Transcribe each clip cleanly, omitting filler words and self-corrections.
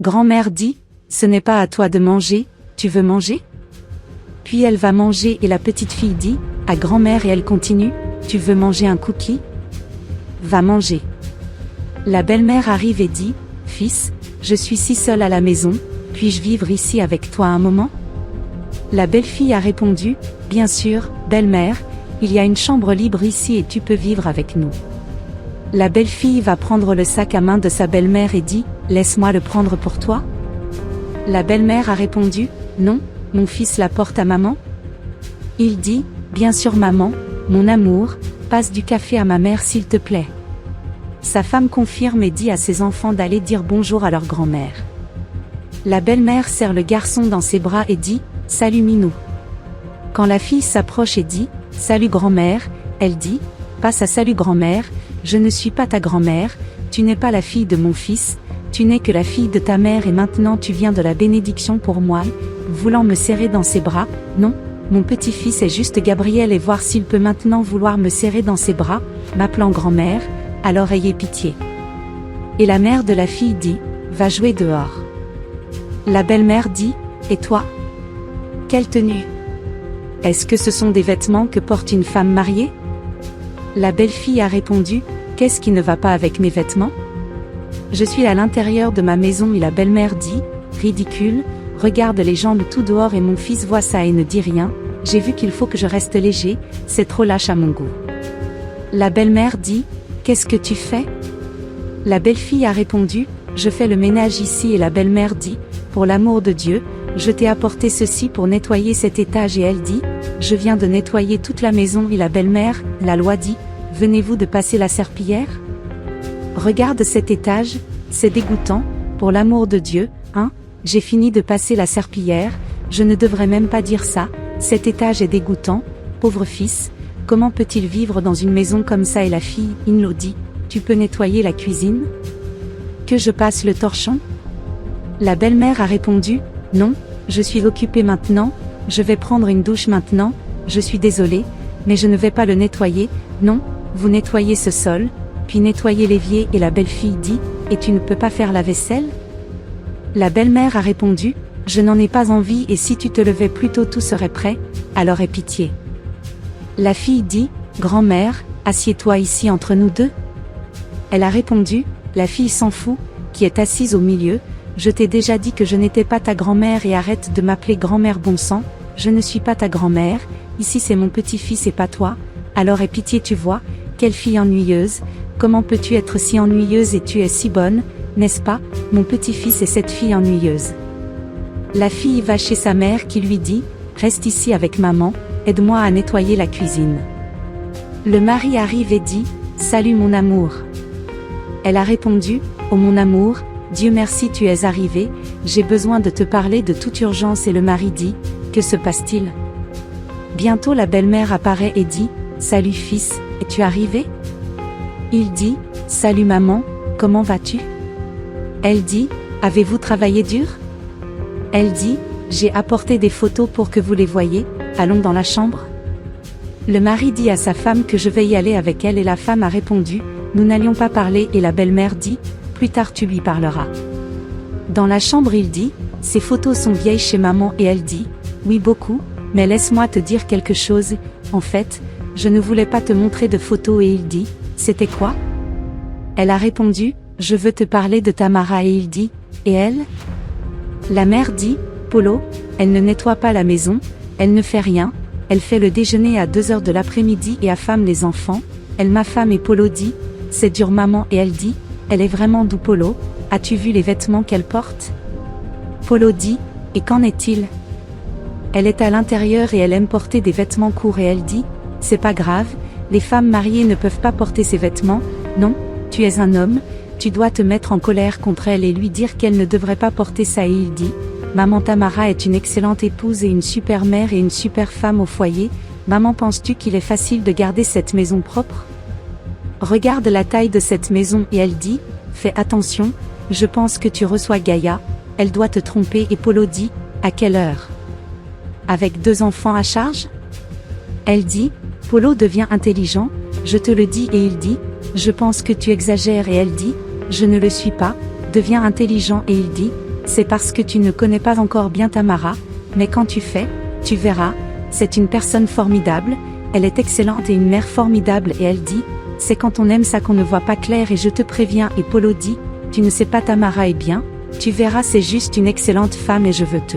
Grand-mère dit, ce n'est pas à toi de manger, tu veux manger? Puis elle va manger et la petite fille dit, à grand-mère et elle continue, tu veux manger un cookie? Va manger. La belle-mère arrive et dit, fils, je suis si seule à la maison, puis-je vivre ici avec toi un moment? La belle-fille a répondu, bien sûr, belle-mère, il y a une chambre libre ici et tu peux vivre avec nous. La belle-fille va prendre le sac à main de sa belle-mère et dit, laisse-moi le prendre pour toi? La belle-mère a répondu, non, mon fils la porte à maman? Il dit, bien sûr maman, mon amour, passe du café à ma mère s'il te plaît. Sa femme confirme et dit à ses enfants d'aller dire bonjour à leur grand-mère. La belle-mère serre le garçon dans ses bras et dit, salut Minou. Quand la fille s'approche et dit, salut grand-mère, elle dit, passe à salut grand-mère, je ne suis pas ta grand-mère, tu n'es pas la fille de mon fils, tu n'es que la fille de ta mère et maintenant tu viens de la bénédiction pour moi, voulant me serrer dans ses bras, non, mon petit-fils est juste Gabriel et voir s'il peut maintenant vouloir me serrer dans ses bras, m'appelant grand-mère, alors ayez pitié. Et la mère de la fille dit, va jouer dehors. La belle-mère dit, et toi? Quelle tenue? Est-ce que ce sont des vêtements que porte une femme mariée? La belle-fille a répondu, qu'est-ce qui ne va pas avec mes vêtements? Je suis à l'intérieur de ma maison et la belle-mère dit, ridicule, regarde les jambes tout dehors et mon fils voit ça et ne dit rien, j'ai vu qu'il faut que je reste léger, c'est trop lâche à mon goût. La belle-mère dit, qu'est-ce que tu fais? La belle-fille a répondu, je fais le ménage ici et la belle-mère dit, pour l'amour de Dieu, je t'ai apporté ceci pour nettoyer cet étage et elle dit, je viens de nettoyer toute la maison et la belle-mère, la loi dit, venez-vous de passer la serpillière? Regarde cet étage, c'est dégoûtant, pour l'amour de Dieu, hein, j'ai fini de passer la serpillière, je ne devrais même pas dire ça, cet étage est dégoûtant, pauvre fils, comment peut-il vivre dans une maison comme ça et la fille, Inlo dit, tu peux nettoyer la cuisine? Que je passe le torchon? La belle-mère a répondu, non, je suis occupée maintenant, je vais prendre une douche maintenant, je suis désolée, mais je ne vais pas le nettoyer, non, vous nettoyez ce sol, puis nettoyez l'évier et la belle-fille dit, et tu ne peux pas faire la vaisselle? La belle-mère a répondu, je n'en ai pas envie et si tu te levais plus tôt tout serait prêt, alors aie pitié. La fille dit, grand-mère, assieds-toi ici entre nous deux. Elle a répondu, la fille s'en fout, qui est assise au milieu, je t'ai déjà dit que je n'étais pas ta grand-mère et arrête de m'appeler grand-mère bon sang, je ne suis pas ta grand-mère, ici c'est mon petit-fils et pas toi, alors aie pitié tu vois, quelle fille ennuyeuse, comment peux-tu être si ennuyeuse et tu es si bonne, n'est-ce pas, mon petit-fils et cette fille ennuyeuse. La fille va chez sa mère qui lui dit, reste ici avec maman, aide-moi à nettoyer la cuisine. Le mari arrive et dit, salut mon amour. Elle a répondu, oh mon amour, Dieu merci tu es arrivé, j'ai besoin de te parler de toute urgence et le mari dit, que se passe-t-il? Bientôt la belle-mère apparaît et dit, salut fils, es-tu arrivé? Il dit, salut maman, comment vas-tu? Elle dit, avez-vous travaillé dur? Elle dit, j'ai apporté des photos pour que vous les voyiez, allons dans la chambre. Le mari dit à sa femme que je vais y aller avec elle et la femme a répondu, nous n'allions pas parler et la belle-mère dit, plus tard tu lui parleras. Dans la chambre il dit, ces photos sont vieilles chez maman et elle dit, oui beaucoup, mais laisse-moi te dire quelque chose, en fait, je ne voulais pas te montrer de photos et il dit, c'était quoi? Elle a répondu, je veux te parler de Tamara et il dit, et elle? La mère dit, Polo, elle ne nettoie pas la maison, elle ne fait rien, elle fait le déjeuner à 2 heures de l'après-midi et affame les enfants, elle m'affame et Polo dit, c'est dur maman et elle dit, elle est vraiment doux Polo, as-tu vu les vêtements qu'elle porte? Polo dit, et qu'en est-il? Elle est à l'intérieur et elle aime porter des vêtements courts et elle dit, c'est pas grave, les femmes mariées ne peuvent pas porter ces vêtements, non, tu es un homme, tu dois te mettre en colère contre elle et lui dire qu'elle ne devrait pas porter ça et il dit, maman Tamara est une excellente épouse et une super mère et une super femme au foyer, maman penses-tu qu'il est facile de garder cette maison propre? Regarde la taille de cette maison et elle dit, fais attention, je pense que tu reçois Gaïa, elle doit te tromper et Polo dit, à quelle heure? Avec 2 enfants à charge? Elle dit, Polo devient intelligent, je te le dis et il dit, je pense que tu exagères et elle dit, je ne le suis pas, devient intelligent et il dit, C'est parce que tu ne connais pas encore bien Tamara, mais quand tu fais, tu verras, c'est une personne formidable, elle est excellente et une mère formidable et elle dit, c'est quand on aime ça qu'on ne voit pas clair et je te préviens et Polo dit, tu ne sais pas Tamara est bien, tu verras c'est juste une excellente femme et je veux te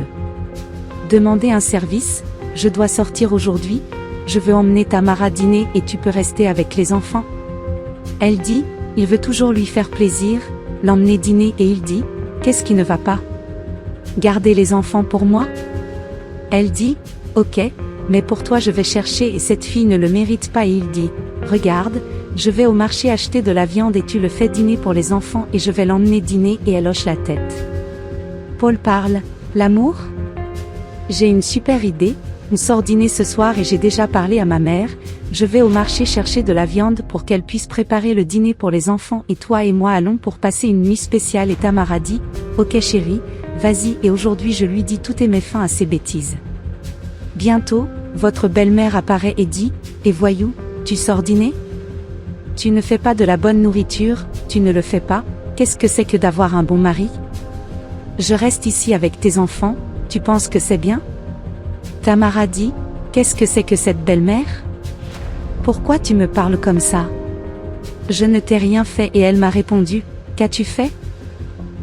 demander un service, je dois sortir aujourd'hui, je veux emmener Tamara dîner et tu peux rester avec les enfants. Elle dit, il veut toujours lui faire plaisir, l'emmener dîner et il dit, qu'est-ce qui ne va pas? Garder les enfants pour moi? Elle dit, ok, mais pour toi je vais chercher et cette fille ne le mérite pas et il dit, regarde, je vais au marché acheter de la viande et tu le fais dîner pour les enfants et je vais l'emmener dîner et elle hoche la tête. Paul parle, l'amour? J'ai une super idée, on sort dîner ce soir et j'ai déjà parlé à ma mère, je vais au marché chercher de la viande pour qu'elle puisse préparer le dîner pour les enfants et toi et moi allons pour passer une nuit spéciale et Tamara dit, ok chérie, vas-y et aujourd'hui je lui dis tout et mets fin à ces bêtises. Bientôt, votre belle-mère apparaît et dit, et voyou, tu sors dîner? Tu ne fais pas de la bonne nourriture, tu ne le fais pas, qu'est-ce que c'est que d'avoir un bon mari? Je reste ici avec tes enfants, tu penses que c'est bien? Tamara dit, qu'est-ce que c'est que cette belle-mère? Pourquoi tu me parles comme ça? Je ne t'ai rien fait et elle m'a répondu, qu'as-tu fait?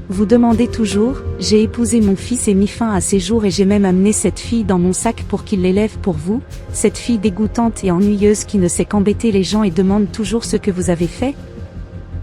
Vous demandez toujours, j'ai épousé mon fils et mis fin à ses jours et j'ai même amené cette fille dans mon sac pour qu'il l'élève pour vous, cette fille dégoûtante et ennuyeuse qui ne sait qu'embêter les gens et demande toujours ce que vous avez fait?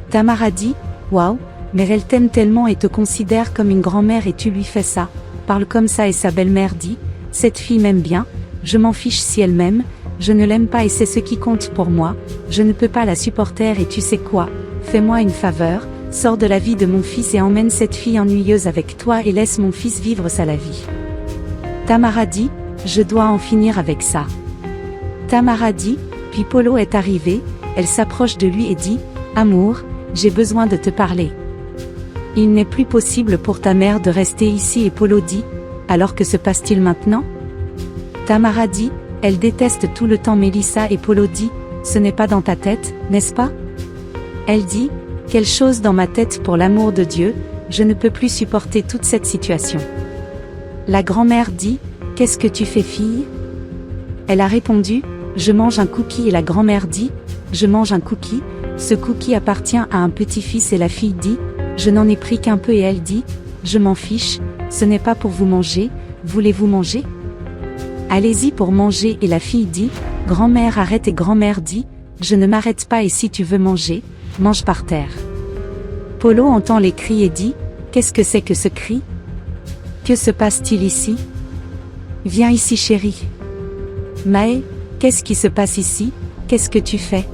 Tamara dit, waouh, mais elle t'aime tellement et te considère comme une grand-mère et tu lui fais ça, parle comme ça et sa belle-mère dit, cette fille m'aime bien, je m'en fiche si elle m'aime, je ne l'aime pas et c'est ce qui compte pour moi, je ne peux pas la supporter et tu sais quoi, fais-moi une faveur, sors de la vie de mon fils et emmène cette fille ennuyeuse avec toi et laisse mon fils vivre sa la vie. Tamara dit, je dois en finir avec ça. Tamara dit, puis Polo est arrivé, elle s'approche de lui et dit, amour, j'ai besoin de te parler. Il n'est plus possible pour ta mère de rester ici et Polo dit, alors que se passe-t-il maintenant? Tamara dit, elle déteste tout le temps Mélissa et Polo dit, ce n'est pas dans ta tête, n'est-ce pas? Elle dit, quelle chose dans ma tête pour l'amour de Dieu, je ne peux plus supporter toute cette situation. La grand-mère dit, qu'est-ce que tu fais fille? Elle a répondu, je mange un cookie et la grand-mère dit, je mange un cookie, ce cookie appartient à un petit-fils et la fille dit, je n'en ai pris qu'un peu et elle dit, je m'en fiche, ce n'est pas pour vous manger, voulez-vous manger? Allez-y pour manger et la fille dit, grand-mère arrête et grand-mère dit, je ne m'arrête pas et si tu veux manger, mange par terre. Polo entend les cris et dit, qu'est-ce que c'est que ce cri? Que se passe-t-il ici? Viens ici chérie. Mae, qu'est-ce qui se passe ici, qu'est-ce que tu fais?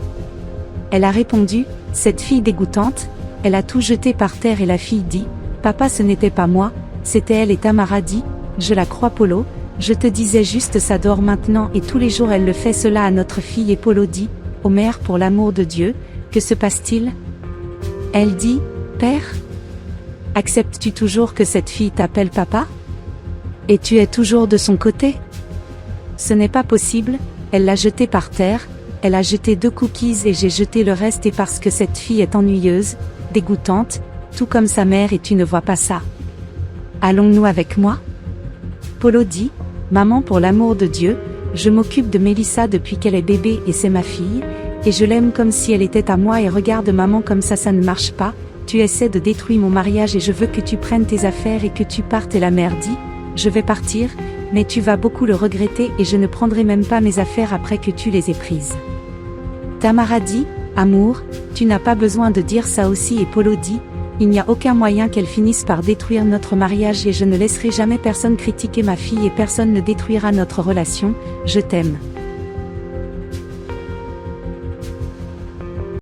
Elle a répondu, cette fille dégoûtante, elle a tout jeté par terre et la fille dit, papa ce n'était pas moi, c'était elle et Tamara dit, je la crois Polo, je te disais juste ça dort maintenant et tous les jours elle le fait cela à notre fille et Polo dit, ô mère pour l'amour de Dieu, que se passe-t-il? Elle dit, père? Acceptes-tu toujours que cette fille t'appelle papa? Et tu es toujours de son côté? Ce n'est pas possible, elle l'a jeté par terre, elle a jeté 2 cookies et j'ai jeté le reste et parce que cette fille est ennuyeuse, dégoûtante, tout comme sa mère et tu ne vois pas ça. Allons-nous avec moi? Polo dit, maman pour l'amour de Dieu, je m'occupe de Mélissa depuis qu'elle est bébé et c'est ma fille, et je l'aime comme si elle était à moi et regarde maman comme ça ne marche pas, tu essaies de détruire mon mariage et je veux que tu prennes tes affaires et que tu partes et la mère dit, je vais partir, mais tu vas beaucoup le regretter et je ne prendrai même pas mes affaires après que tu les aies prises. Tamara dit, amour, tu n'as pas besoin de dire ça aussi et Polo dit, il n'y a aucun moyen qu'elle finisse par détruire notre mariage et je ne laisserai jamais personne critiquer ma fille et personne ne détruira notre relation, je t'aime.